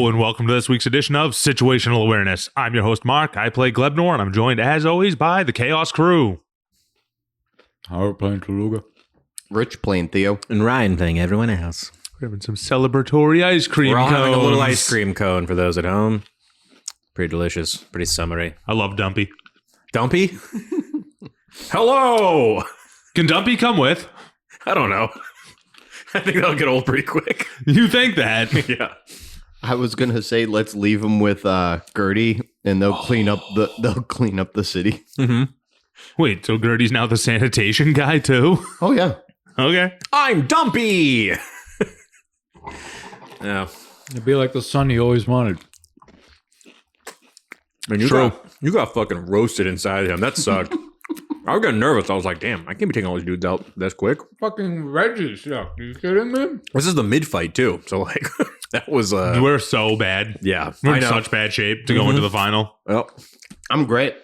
Hello, and welcome to this week's edition of Situational Awareness. I'm your host, Mark. I play Glebnor, and I'm joined, as always, by the Chaos Crew. Howard playing Toluga. Rich playing Theo. And Ryan playing everyone else. We're having some celebratory ice cream We're all cones. having a little ice cream cone for those at home. Pretty delicious. Pretty summery. I love Dumpy. Dumpy? Hello! Can Dumpy come with? I don't know. I think that'll get old pretty quick. You think that? Yeah. I was gonna say let's leave them with Gertie, and they'll clean up the city. Mm-hmm. Wait, so Gertie's now the sanitation guy, too? Oh yeah. Okay. I'm Dumpy! Yeah. It'd be like the son you always wanted. And you got fucking roasted inside him. That sucked. I was getting nervous. I was like, damn, I can't be taking all these dudes out this quick. Fucking Reggie sucked. Are you kidding me? This is the mid-fight, too. So, like, that was... We're so bad. yeah. We're in such bad shape to go into the final. Well, I'm great.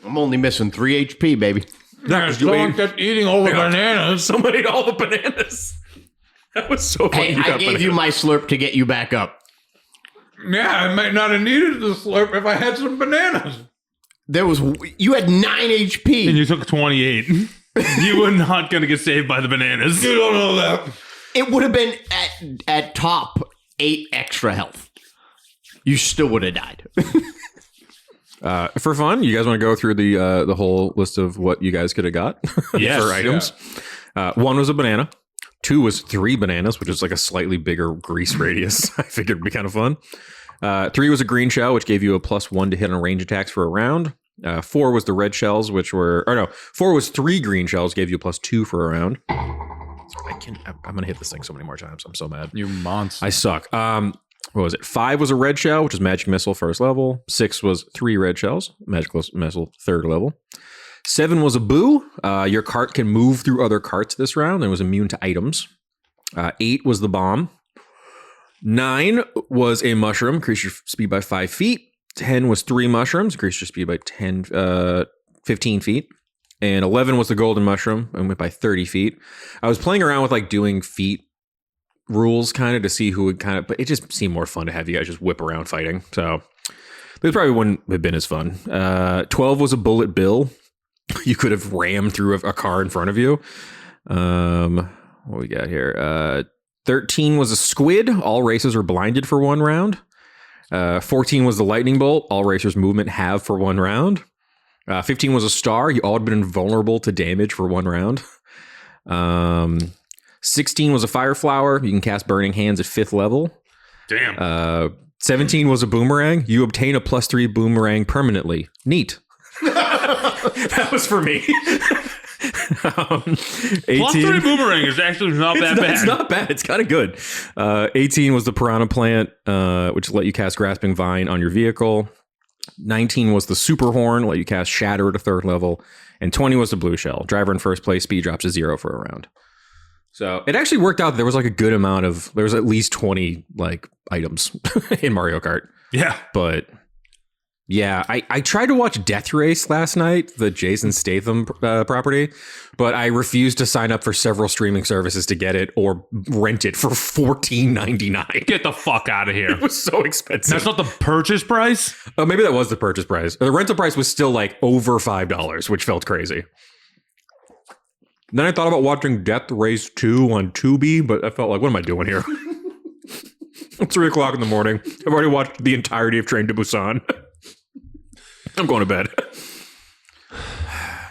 I'm only missing 3 HP, baby. Yeah, someone kept eating all the bananas. someone ate all the bananas. That was so funny. Hey, I gave you my slurp to get you back up. Yeah, I might not have needed the slurp if I had some bananas. You had 9 HP. And you took 28. You were not going to get saved by the bananas. You don't know that. It would have been at top 8 extra health. You still would have died. For fun, you guys want to go through the whole list of what you guys could have got Yes, for items? 1 was a banana. 2 was 3 bananas, which is like a slightly bigger grease radius. I figured it'd be kind of fun. 3 was a green shell, which gave you a +1 to hit on range attacks for a round. 4 was the red shells, 4 was 3 green shells, gave you a +2 for a round. I'm going to hit this thing so many more times. I'm so mad. You monster. I suck. What was it? 5 was a red shell, which is magic missile, first level. 6 was 3 red shells, magical missile, third level. 7 was a boo. Your cart can move through other carts this round and was immune to items. 8 was the bomb. 9 was a mushroom, increase your speed by 5 feet. 10 was 3 mushrooms, increase your speed by 15 feet. And 11 was the golden mushroom, and went by 30 feet. I was playing around with like doing feet rules kind of to see who would kind of, but it just seemed more fun to have you guys just whip around fighting. So this probably wouldn't have been as fun. 12 was a bullet bill. You could have rammed through a car in front of you. What we got here? 13 was a squid. All racers are blinded for 1 round. 14 was the lightning bolt. All racers' movement have for 1 round. 15 was a star. You all had been invulnerable to damage for 1 round. 16 was a fire flower. You can cast burning hands at 5th level. Damn. 17 was a boomerang. You obtain a +3 boomerang permanently. Neat. That was for me. 18 +3 boomerang is actually not that bad. It's not bad. It's kind of good. 18 was the piranha plant, which let you cast grasping vine on your vehicle. 19 was the super horn, let you cast shatter at a 3rd level. And 20 was the blue shell. Driver in first place, speed drops to 0 for a round. So it actually worked out. There was like a good amount of, there was at least 20 like items in Mario Kart. Yeah. But yeah, I tried to watch Death Race last night, the Jason Statham property, but I refused to sign up for several streaming services to get it or rent it for $14.99. Get the fuck out of here. It was so expensive. That's not the purchase price? Oh, maybe that was the purchase price. The rental price was still like over $5, which felt crazy. Then I thought about watching Death Race 2 on Tubi, but I felt like, what am I doing here? It's 3 o'clock in the morning. I've already watched the entirety of Train to Busan. I'm going to bed.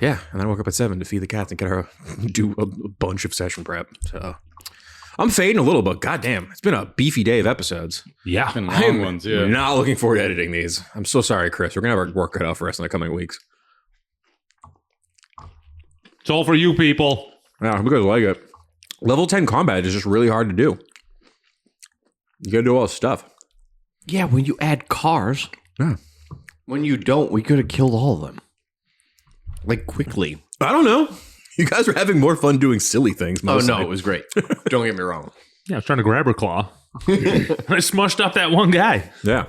Yeah, and then I woke up at 7 to feed the cats and get her do a bunch of session prep. So I'm fading a little, but goddamn, it's been a beefy day of episodes. Yeah. And long ones, yeah. Not looking forward to editing these. I'm so sorry, Chris. We're gonna have our work cut out for us in the coming weeks. It's all for you people. Yeah, because I like it. Level 10 combat is just really hard to do. You gotta do all this stuff. Yeah, when you add cars. Yeah. When you don't, we could have killed all of them. Like, quickly. I don't know. You guys are having more fun doing silly things. Mostly. Oh, no, it was great. Don't get me wrong. Yeah, I was trying to grab her claw. I smushed up that one guy. Yeah.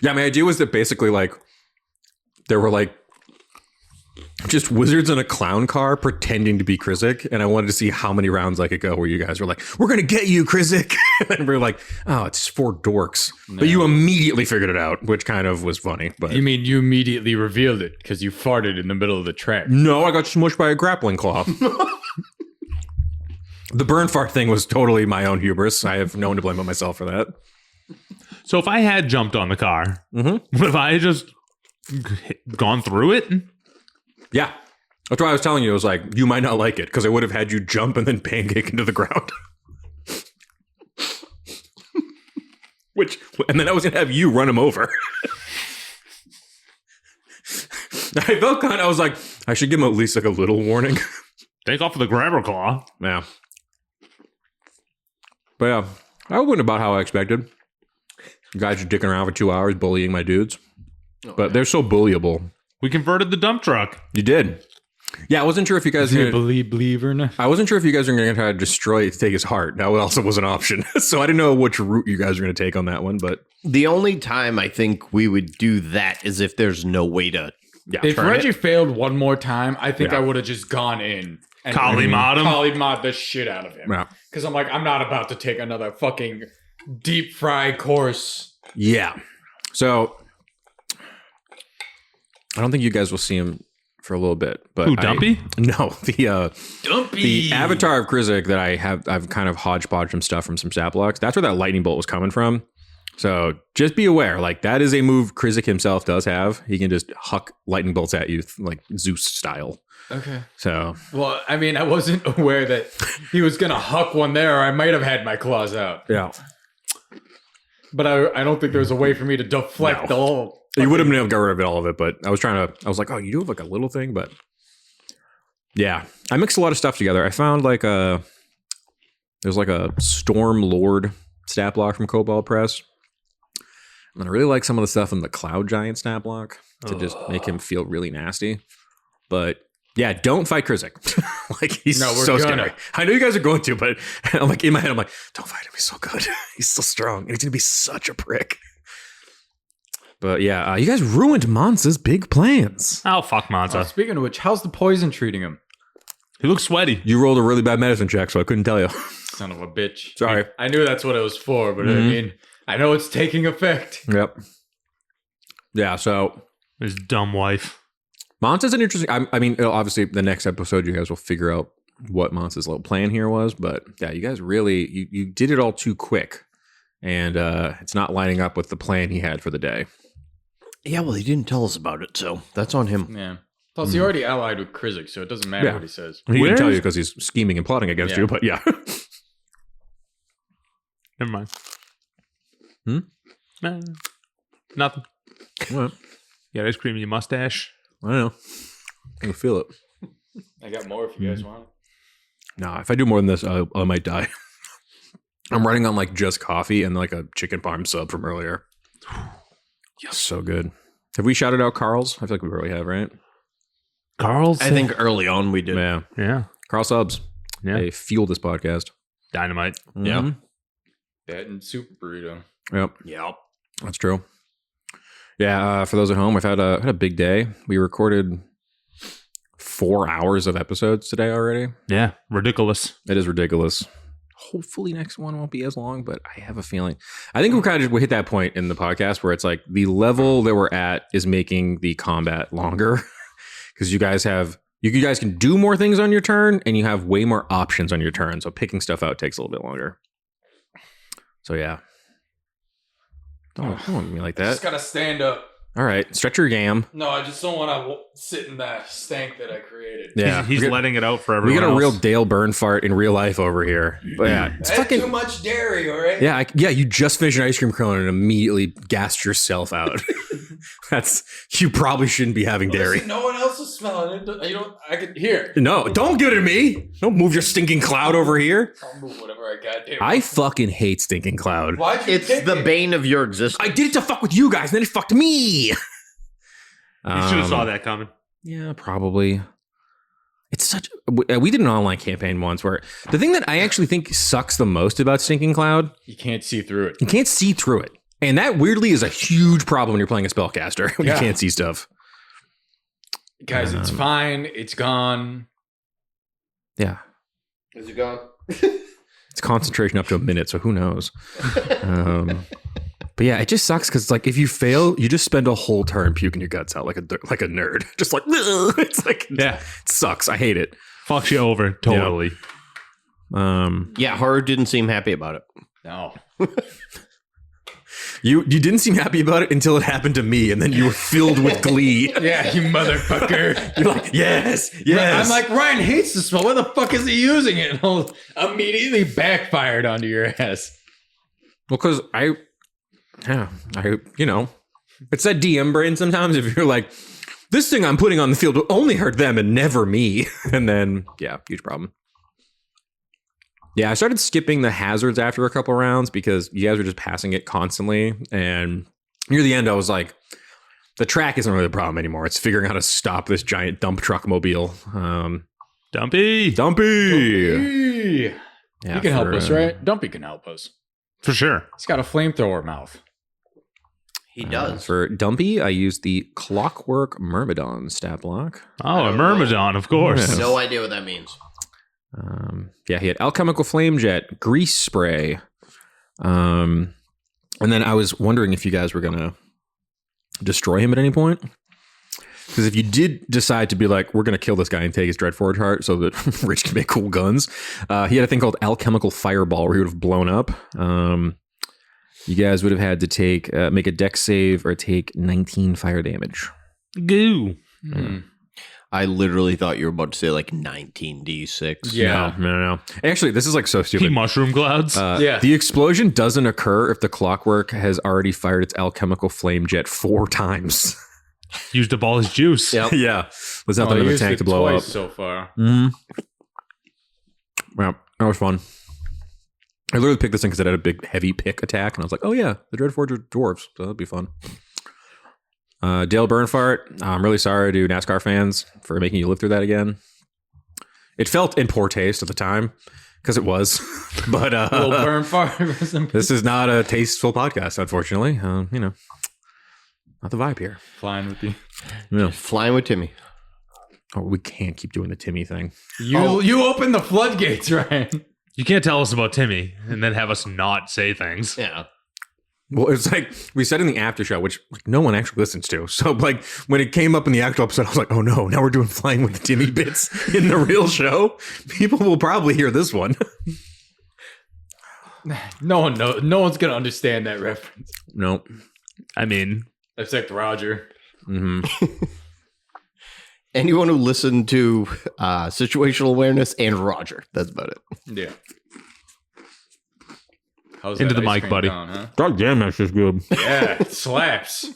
Yeah, my idea was that basically, like, there were, like, just wizards in a clown car pretending to be Krizik, and I wanted to see how many rounds I could go where you guys were like, "We're gonna get you, Krizik," and we're like, "Oh, it's 4 dorks," but you immediately figured it out, which kind of was funny. But You mean you immediately revealed it because you farted in the middle of the track? no, I got smushed by a grappling claw. The burn fart thing was totally my own hubris. I have no one to blame but myself for that. So if I had jumped on the car, would have I just gone through it? Yeah. That's why I was telling you, I was like, you might not like it because I would have had you jump and then pancake into the ground. And then I was going to have you run him over. I felt I was like, I should give him at least like a little warning. Take off the grabber claw. Yeah. But yeah, I went about how I expected. You guys are dicking around for 2 hours bullying my dudes. But they're so bullyable. We converted the dump truck. You did. Yeah, I wasn't sure if you guys Do you believe or not? I wasn't sure if you guys were going to try to destroy it to take his heart. That also was an option. So I didn't know which route you guys were going to take on that one. But The only time I think we would do that is if there's no way to. yeah, If turn Reggie it. failed one more time, I think Yeah. I would have just gone in and Kali mod him. Kali mod the shit out of him. Yeah. Because I'm like, I'm not about to take another fucking deep fry course. Yeah. So I don't think you guys will see him for a little bit. But Who, Dumpy? No, the Dumpy. avatar of Krizik that I've kind of hodgepodged some stuff from some stat blocks. That's where that lightning bolt was coming from. So just be aware, like that is a move Krizik himself does have. He can just huck lightning bolts at you like Zeus style. Okay. So Well, I mean, I wasn't aware that he was going to huck one there, or I might have had my claws out. yeah, But I don't think there was a way for me to deflect the whole. you would have been able to get rid of all of it, but I was like, oh, you do have like a little thing, but yeah, I mixed a lot of stuff together. I found like there's like a Storm Lord stat block from Cobalt Press. And I really like some of the stuff in the Cloud Giant stat block to just make him feel really nasty. But yeah, don't fight Krizik. Like he's No, we're so gonna. scary. I know you guys are going to, but I'm like in my head, I'm like, don't fight him. He's so good. He's so strong, and he's gonna be such a prick. But yeah, you guys ruined Monza's big plans. Oh, fuck Monza. Speaking of which, how's the poison treating him? He looks sweaty. You rolled a really bad medicine check, so I couldn't tell you. Son of a bitch. Sorry. I knew that's what it was for, but I mean, I know it's taking effect. Yep. Yeah, so His dumb wife. Monza's an interesting. I mean, obviously, the next episode, you guys will figure out what Monza's little plan here was. But yeah, you guys really you did it all too quick, and it's not lining up with the plan he had for the day. Yeah, well, he didn't tell us about it, so that's on him. Yeah. Plus, he already allied with Krizik, so it doesn't matter Yeah. what he says. He didn't Where's- tell you because he's scheming and plotting against Yeah. you. But yeah, Never mind. Hmm? Nah, nothing. well, You got ice cream in your mustache. I don't know. I can feel it. I got more if you guys want. Nah, if I do more than this, I might die. I'm running on like just coffee and like a chicken parm sub from earlier. Yes, so good. Have we shouted out Carl's? I feel like we really have, right? Carl's? I think early on we did. Yeah. Yeah. Carl subs. Yeah. They fuel this podcast. Dynamite. Yeah. Mhm. That and super burrito. Yep. Yep. That's true. Yeah. For those at home, I've had a big day. We recorded 4 hours of episodes today already. Yeah. Ridiculous. It is ridiculous. Hopefully next one won't be as long, but I have a feeling. I think we hit that point in the podcast where it's like the level that we're at is making the combat longer because you guys can do more things on your turn and you have way more options on your turn. So picking stuff out takes a little bit longer. So yeah. Don't look at me like Just that. gotta stand up. All right. Stretch your yam. No, I just don't want to sit in that stank that I created. Yeah. He's we got, letting it out for we everyone got a real else. Dale Byrne fart in real life over here. But yeah. It's That's fucking too much dairy, all right? Yeah, you just finished an ice cream cone and immediately gassed yourself out. You probably shouldn't be having dairy. Listen, no one else is smelling it. I could hear. No, don't give it to me. Don't move your stinking cloud over here. I'll move whatever I got there. I fucking hate stinking cloud. Why'd you It's pick the it? bane of your existence. I did it to fuck with you guys, and then it fucked me. You should have saw that coming. Yeah, probably. It's such. We did an online campaign once where the thing that I actually think sucks the most about stinking cloud, You can't see through it. you can't see through it. And that weirdly is a huge problem when you're playing a spellcaster when you Yeah. can't see stuff. Guys, it's fine. It's gone. Yeah. Is it gone? It's concentration up to a minute, so who knows? But yeah, it just sucks because like if you fail, you just spend a whole turn puking your guts out like a nerd, just like it's like it sucks. I hate it. Fucks you over totally. Yeah, Horror didn't seem happy about it. No. You didn't seem happy about it until it happened to me, and then you were filled with glee. Yeah, you motherfucker. You're like, yes. I'm like, Ryan hates the smell. Why the fuck is he using it? And immediately backfired onto your ass. Well, because it's that DM brain sometimes. If you're like, this thing I'm putting on the field will only hurt them and never me, and then huge problem. Yeah, I started skipping the hazards after a couple rounds because you guys were just passing it constantly. And near the end, I was like, the track isn't really the problem anymore. It's figuring out how to stop this giant dump truck mobile. Dumpy. He Yeah, can help us, right? Dumpy can help us. For sure. He's got a flamethrower mouth. He does. For Dumpy, I used the Clockwork Myrmidon stat block. Oh, a Myrmidon, of course. No idea what that means. He had Alchemical Flame Jet, Grease Spray. And then I was wondering if you guys were going to destroy him at any point. Because if you did decide to be like, we're going to kill this guy and take his Dreadforge heart so that Rich can make cool guns, he had a thing called Alchemical Fireball where he would have blown up. You guys would have had to make a dex save or take 19 fire damage. Goo. I literally thought you were about to say like 19d6. Yeah. No. Actually, this is like so He stupid. mushroom clouds. The explosion doesn't occur if the Clockwork has already fired its Alchemical Flame Jet 4 times. Used up all his juice. Yep. Yeah. Was out there in the tank to blow up. So far. Yeah, that was fun. I literally picked this thing because it had a big heavy pick attack, and I was like, oh yeah, the Dreadforge are dwarves, so that'd be fun. Dale Burnfart, I'm really sorry to NASCAR fans for making you live through that again. It felt in poor taste at the time, because it was. But Little Burnfart. this is not a tasteful podcast, unfortunately. Not the vibe here. Flying with you. Yeah. Flying with Timmy. Oh, we can't keep doing the Timmy thing. You opened the floodgates, Ryan. You can't tell us about Timmy and then have us not say things. Yeah. Well, it's like we said in the after show, which like no one actually listens to. So like when it came up in the actual episode, I was like, oh no, now we're doing Flying with the Timmy bits in the real show. People will probably hear this one. No one knows. No one's gonna understand that reference. No. I mean, Except Roger. Mm-hmm. Anyone who listened to Situational Awareness and Roger. That's about it. Yeah. How's Into that the ice mic, cream buddy. going, huh? God damn, that's just good. Yeah, it slaps.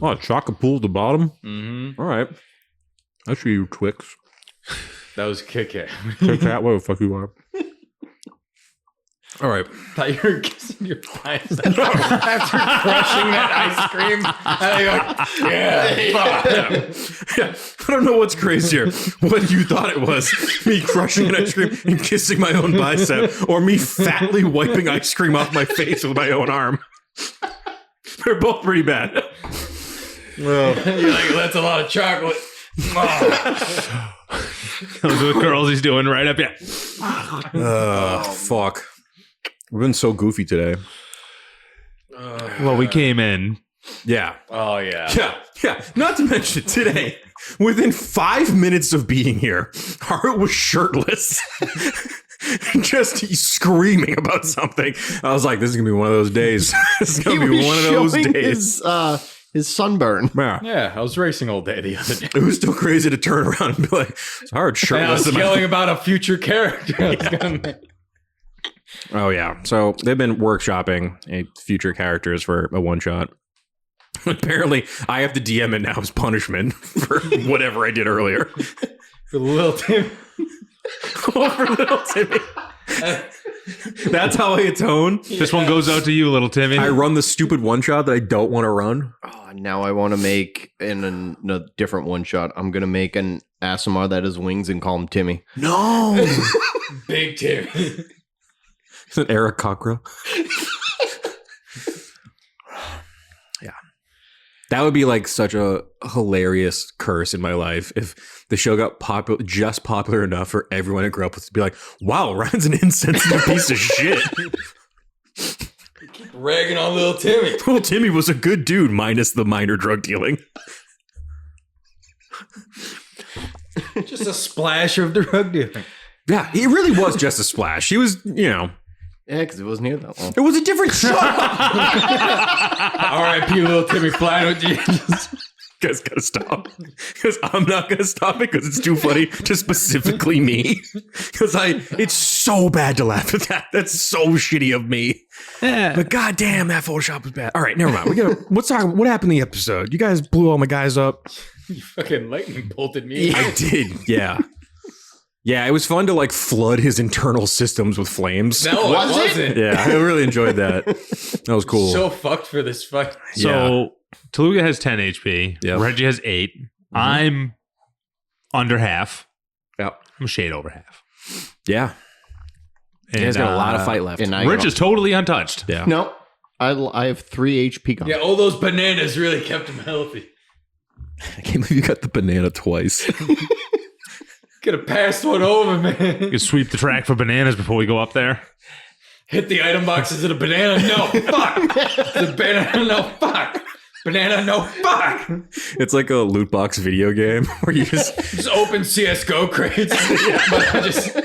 Oh, chocolate pool at the bottom. Mm-hmm. All right. That's for you, Twix. That was Kit Kat. Take that where the fuck you are. All right. Thought you were kissing your thighs after crushing that ice cream. And you're like, Yeah. I don't know what's crazier. What you thought it was. Me crushing an ice cream and kissing my own bicep. Or me fatly wiping ice cream off my face with my own arm. They're both pretty bad. you're like, that's a lot of chocolate. those are the curls he's doing right up here. Fuck. We've been so goofy today. Well, we came in. Yeah. Oh, yeah. Yeah. Not to mention today, within 5 minutes of being here, Hart was shirtless. Just screaming about something. I was like, this is going to be one of those days. This is going to be one of those days. His sunburn. Yeah. Yeah, I was racing all day the other day. It was still crazy to turn around and be like, it's Hart And I shirtless. was yelling about a future character. Oh, yeah. So they've been workshopping future characters for a one-shot. Apparently, I have to DM it now as punishment for whatever I did earlier. For little Tim. For little Timmy. That's how I atone. This one goes out to you, little Timmy. I run the stupid one-shot that I don't want to run. Oh, now I want to make in a different one shot. I'm gonna make an Asimar that has wings and call him Timmy. No. Big Tim. It's an Eric Cockra. Yeah. That would be like such a hilarious curse in my life if the show got popular enough for everyone I grew up with to be like, wow, Ryan's an insensitive piece of shit. Keep ragging on little Timmy. Little Timmy was a good dude, minus the minor drug dealing. Just a splash of drug dealing. Yeah, he really was just a splash. He was, you know. Yeah, because it wasn't here that long. It was a different show. R.I.P. little Timmy flying with you. You guys gotta stop. Because I'm not gonna stop it because it's too funny to specifically me. Because it's so bad to laugh at that. That's so shitty of me. Yeah. But goddamn, that Photoshop was bad. All right, never mind. Let's talk. What happened in the episode? You guys blew all my guys up. You fucking lightning bolted me. I did. Yeah. Yeah, it was fun to like flood his internal systems with flames. No, it wasn't. Yeah, I really enjoyed that. That was cool. So fucked for this fight. So Toluga has 10 HP. Yep. Reggie has 8. I'm under half. Yep. I'm a shade over half. Yeah. And, You guys got a lot of fight left. And I Rich is totally untouched. Yeah. No, I have 3 HP gone. Yeah, all those bananas really kept him healthy. I can't believe you got the banana twice. Could have passed one over, You man. can sweep the track for bananas before we go up there. Hit the item box. Is it a banana? No, fuck. Is it a banana? No, fuck. Banana? No, fuck. It's like a loot box video game where you Just open CSGO crates. But I just...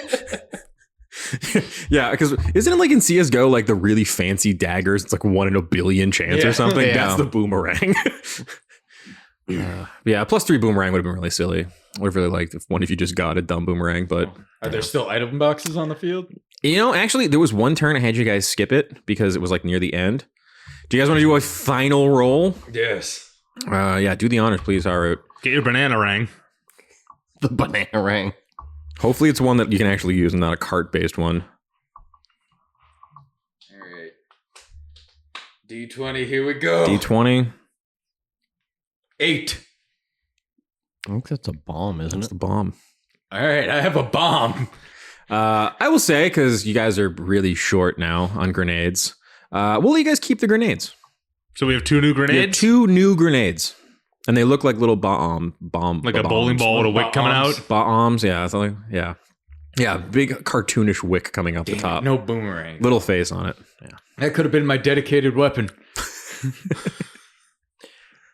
Yeah, because isn't it like in CSGO, like the really fancy daggers? It's like 1 in a billion chance Yeah. or something. Yeah. That's the boomerang. Yeah, +3 boomerang would have been really silly. I would have really liked if you just got a dumb boomerang, but Are there still item boxes on the field? you know, actually, there was one turn I had you guys skip it because it was like near the end. Do you guys want to do a final roll? Yes. Yeah, do the honors, please, Haru. Get your banana rang. The banana ring. Hopefully, it's one that you can actually use and not a cart-based one. All right. D20, here we go. D20. 8. I think that's a bomb, isn't That's it? the bomb. All right, I have a bomb. I will say, because you guys are really short now on grenades, we'll let you guys keep the grenades. So we have 2 new You have grenades. 2 new grenades. And they look like little bomb Like a bowling ball with a wick coming out. bombs. Yeah, something. Yeah. Yeah, big cartoonish wick coming up the top. No boomerang. Little face on it. Yeah. That could have been my dedicated weapon.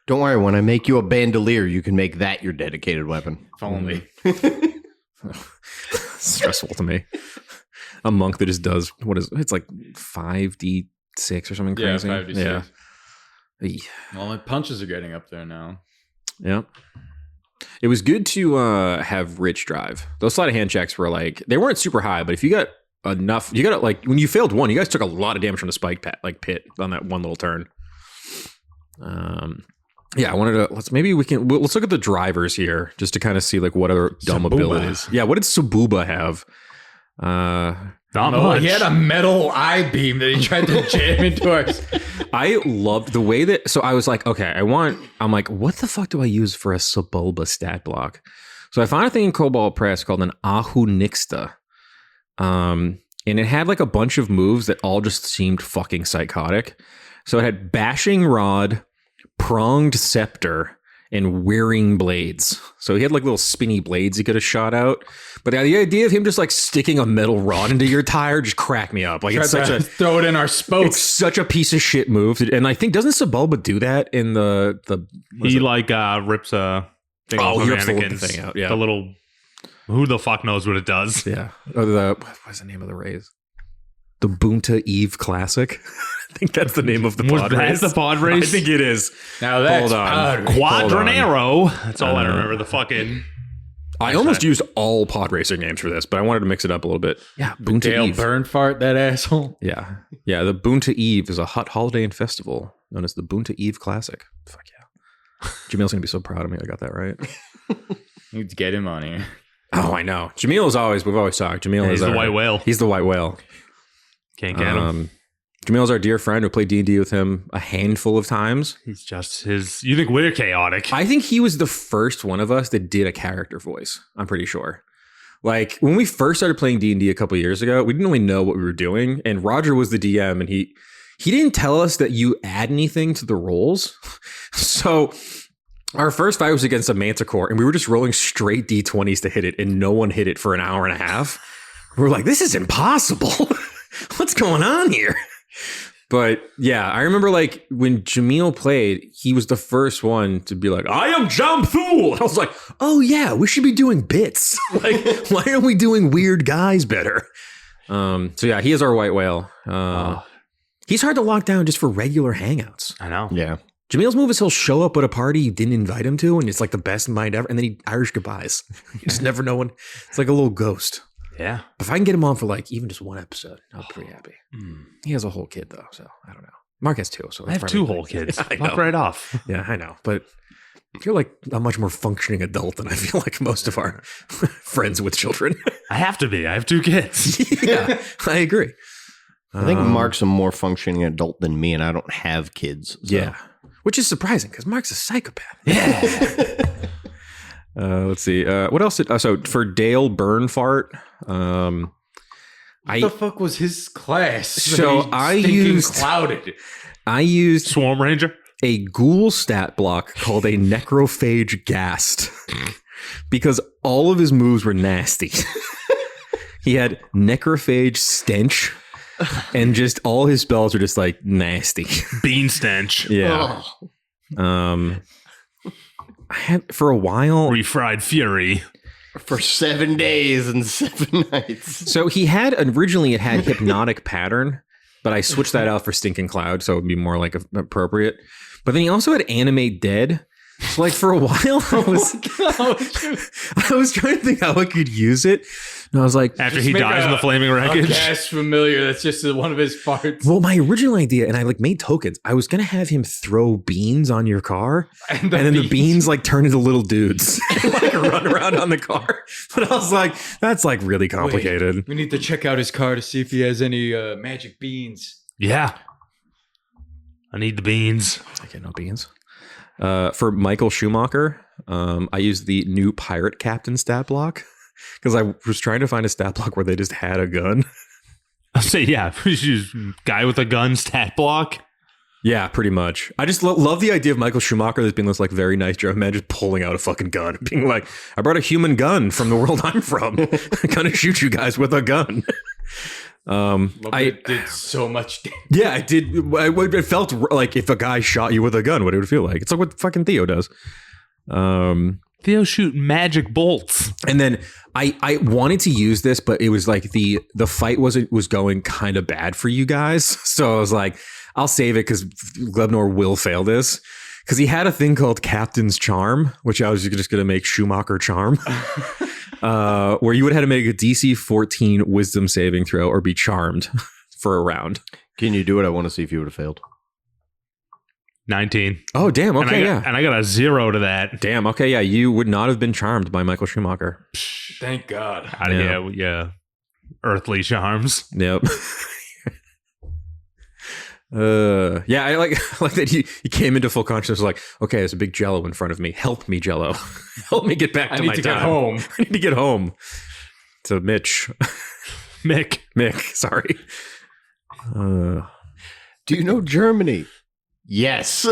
Don't worry, when I make you a bandolier, you can make that your dedicated weapon. If only. Stressful to me. A monk that just does it's like 5d6 or something Yeah, crazy. 5d6. Yeah. Well, my punches are getting up there now. Yeah. It was good to have Rich drive. Those sleight of hand checks were like, they weren't super high, but if you got enough, you got like, when you failed one, you guys took a lot of damage from the spike pit on that one little turn. Yeah, I wanted to, let's look at the drivers here just to kind of see like what other dumb Sabuba. abilities. Yeah, what did Sabuba have? Not Oh, much. he had a metal eye beam that he tried to jam into us. I loved the way that, so I was like, okay, I'm like, what the fuck do I use for a Sebulba stat block? So I found a thing in Cobalt Press called an Ahu Nixta. And it had like a bunch of moves that all just seemed fucking psychotic. So it had Bashing Rod, Pronged Scepter, and Wearing Blades. So he had like little spinny blades he could have shot out. But the idea of him just like sticking a metal rod into your tire just cracked me up. Like it's Tried such to a throw it in our it's spokes. such a piece of shit move. And I think doesn't Sebulba do that in the He like rips a thing off he of rips the mannequins. thing out, yeah. The little, who the fuck knows what it does? yeah. Or what's the name of the race? The Bunta Eve Classic. I think that's the name of the Was pod that race. the pod race? I think it is. Now that's Hold on. powder. Quadranero. That's all I remember. The fucking I almost used all pod racing names for this, but I wanted to mix it up a little bit. Yeah, Bunta Dale Eve. Burnfart, that asshole. Yeah. Yeah, the Bunta Eve is a hot holiday and festival known as the Bunta Eve Classic. Fuck yeah. Jamil's going to be so proud of me I got that right. Need to get him on here. Oh, I know. Jamil is always, we've always talked. Jamil he's is the white whale. He's the white whale. Can't get him. Jamil's our dear friend who played D&D with him a handful of times. He's just his. You think we're chaotic? I think he was the first one of us that did a character voice. I'm pretty sure. Like when we first started playing D&D a couple years ago, we didn't really know what we were doing. And Roger was the DM and he he didn't tell us that you add anything to the rolls. So our first fight was against a Manticore, and we were just rolling straight D20s to hit it, and no one hit it for an hour and a half. We were like, this is impossible. What's going on here? But yeah, I remember like when Jamil played, he was the first one to be like, I am Jamthul. I was like, oh yeah, we should be doing bits. Like, why aren't we doing weird guys better? So yeah, he is our white whale. He's hard to lock down just for regular hangouts. I know. Yeah. Jamil's move is he'll show up at a party you didn't invite him to, and it's like the best mind ever. And then he Irish goodbyes. You just never know when. It's like a little ghost. Yeah. If I can get him on for like even just one episode, I'll be pretty happy. He has a whole kid though, so I don't know. Mark has two, so I have two whole kids. Knock right off. Yeah, I know, but you're like a much more functioning adult than I feel like most of our friends with children. I have to be. I have two kids. Yeah, I agree. I think Mark's a more functioning adult than me, and I don't have kids. So. Yeah, which is surprising because Mark's a psychopath. Yeah. Let's see. What else? So for Dale Burnfart, What the fuck was his class? So I used clouded. I used Swarm Ranger. a ghoul stat block called a Necrophage Ghast because all of his moves were nasty. He had Necrophage Stench, and just all his spells were just like nasty. Bean stench. Yeah. I had for a while. Refried fury. For 7 days and 7 nights. So he had originally it had Hypnotic Pattern, but I switched that out for Stinking Cloud, so it would be more like appropriate. But then he also had Animate Dead. So like for a while, I was trying to think how I could use it, and I was like, After he dies in the flaming wreckage. Gas familiar. That's just one of his parts. well, my original idea, and I like made tokens. I was gonna have him throw beans on your car, and then the beans like turn into little dudes and like run around on the car. But I was like, that's like really complicated. We need to check out his car to see if he has any magic beans. Yeah. I need the beans. I get no beans. For Michael Schumacher, I used the new Pirate Captain stat block because I was trying to find a stat block where they just had a gun. I'll say, yeah. Guy with a gun stat block. Yeah, pretty much. I just love the idea of Michael Schumacher as being this like very nice German man just pulling out a fucking gun, being like, I brought a human gun from the world I'm from. I'm gonna shoot you guys with a gun. I did so much damage. Yeah, I did. It felt like if a guy shot you with a gun, what it would feel like. It's like what fucking Theo does. Theo shoot magic bolts. And then I wanted to use this, but it was like the fight was going kind of bad for you guys. So I was like, I'll save it because Glebnor will fail this. Because he had a thing called Captain's Charm, which I was just going to make Schumacher Charm. Where you would have to make a DC 14 wisdom saving throw or be charmed for a round. Can you do it? I want to see if you would have failed. 19. Oh, damn. Okay, And I got a 0 to that. Damn. Okay, yeah. You would not have been charmed by Michael Schumacher. Thank God. Yeah. Earthly charms. Yep. Yeah, I like that he came into full consciousness like, okay, there's a big Jello in front of me. Help me, Jello. Help me get back to my time. Get home. I need to get home. To Mitch. Mick, sorry. Do you know Germany? Yes.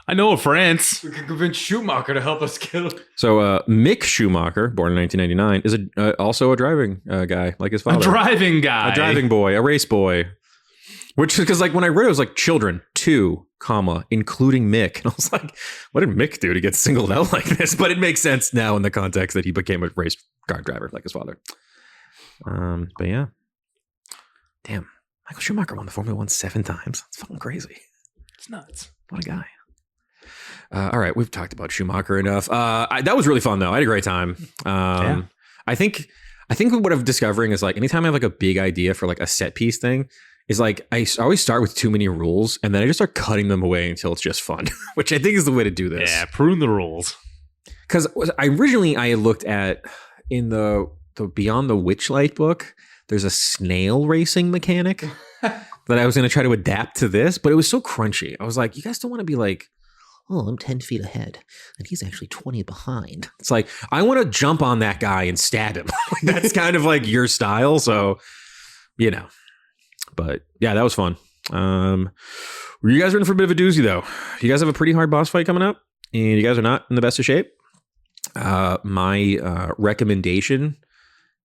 I know of France. We could convince Schumacher to help us kill him. So Mick Schumacher, born in 1999, is also a driving guy like his father. A driving guy. A driving boy, a race boy. Which, because like when I read it, it was like children, 2, including Mick. And I was like, what did Mick do to get singled out like this? But it makes sense now in the context that he became a race car driver like his father. But yeah. Damn. Michael Schumacher won the Formula 1 7 times. That's fucking crazy. It's nuts. What a guy. All right. We've talked about Schumacher enough. That was really fun though. I had a great time. Yeah. I think what I'm discovering is like anytime I have like a big idea for like a set piece thing, is like I always start with too many rules and then I just start cutting them away until it's just fun, which I think is the way to do this. Yeah, prune the rules. Because I had looked at in the Beyond the Witchlight book, there's a snail racing mechanic that I was going to try to adapt to this, but it was so crunchy. I was like, you guys don't want to be like, oh, I'm 10 feet ahead and he's actually 20 behind. It's like, I want to jump on that guy and stab him. That's kind of like your style. So, you know. But yeah, that was fun. You guys are in for a bit of a doozy, though. You guys have a pretty hard boss fight coming up, and you guys are not in the best of shape. My recommendation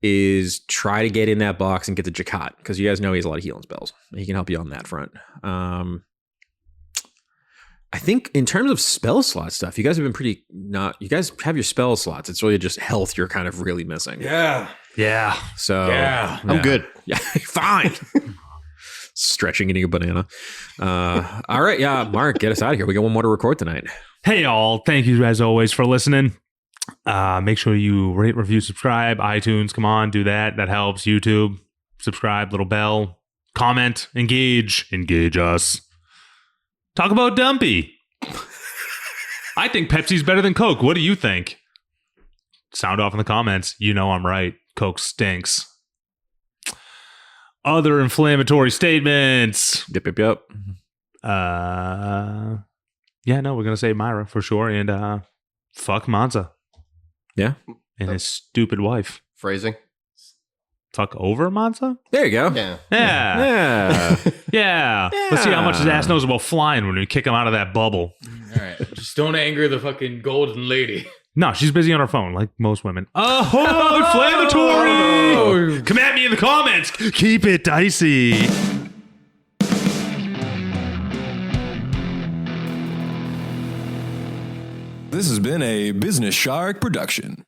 is try to get in that box and get the Jakat, because you guys know he has a lot of healing spells. He can help you on that front. I think in terms of spell slot stuff, you guys have been pretty not. You guys have your spell slots. It's really just health you're kind of really missing. Yeah. So I'm good. Yeah, fine. Stretching, eating a banana. All right, yeah, Mark, get us out of here. We got one more to record tonight. Hey, all. Thank you, as always, for listening. Make sure you rate, review, subscribe. iTunes, come on, do that. That helps. YouTube, subscribe, little bell. Comment, engage us. Talk about Dumpy. I think Pepsi's better than Coke. What do you think? Sound off in the comments. You know I'm right. Coke stinks. Other inflammatory statements. Yep. Yeah, no, we're gonna say Myra for sure, and fuck Monza. Yeah. And his stupid wife. Phrasing. Fuck over Monza? There you go. Yeah. Yeah. Yeah. Yeah. Let's see how much his ass knows about flying when we kick him out of that bubble. All right. Just don't anger the fucking golden lady. No, she's busy on her phone, like most women. Oh, inflammatory! Oh. Come at me in the comments. Keep it dicey. This has been a Business Shark production.